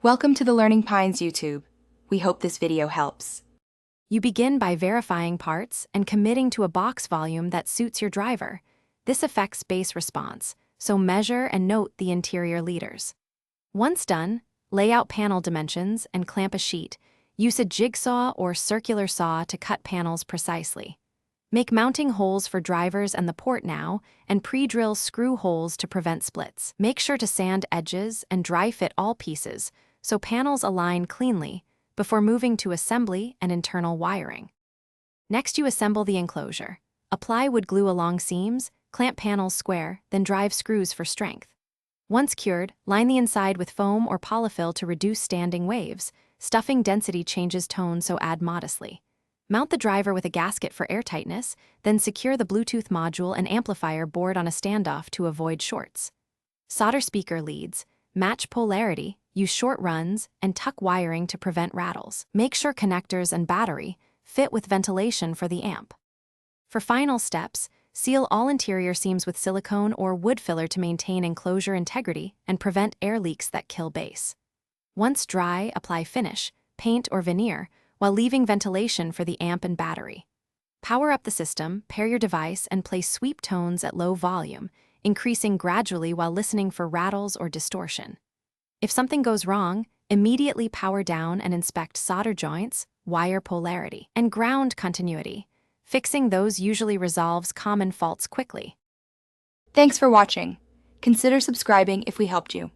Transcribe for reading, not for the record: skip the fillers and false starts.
Welcome to the Learning Pines YouTube. We hope this video helps. You begin by verifying parts and committing to a box volume that suits your driver. This affects base response, so measure and note the interior leaders. Once done, lay out panel dimensions and clamp a sheet. Use a jigsaw or circular saw to cut panels precisely. Make mounting holes for drivers and the port now, and pre-drill screw holes to prevent splits. Make sure to sand edges and dry fit all pieces, so panels align cleanly, before moving to assembly and internal wiring. Next, you assemble the enclosure. Apply wood glue along seams, clamp panels square, then drive screws for strength. Once cured, line the inside with foam or polyfill to reduce standing waves. Stuffing density changes tone, so add modestly. Mount the driver with a gasket for airtightness, then secure the Bluetooth module and amplifier board on a standoff to avoid shorts. Solder speaker leads, match polarity, use short runs, and tuck wiring to prevent rattles. Make sure connectors and battery fit with ventilation for the amp. For final steps, seal all interior seams with silicone or wood filler to maintain enclosure integrity and prevent air leaks that kill bass. Once dry, apply finish, paint or veneer, while leaving ventilation for the amp and battery. Power up the system, pair your device, and play sweep tones at low volume, increasing gradually while listening for rattles or distortion. If something goes wrong, immediately power down and inspect solder joints, wire polarity, and ground continuity. Fixing those usually resolves common faults quickly. Thanks for watching. Consider subscribing if we helped you.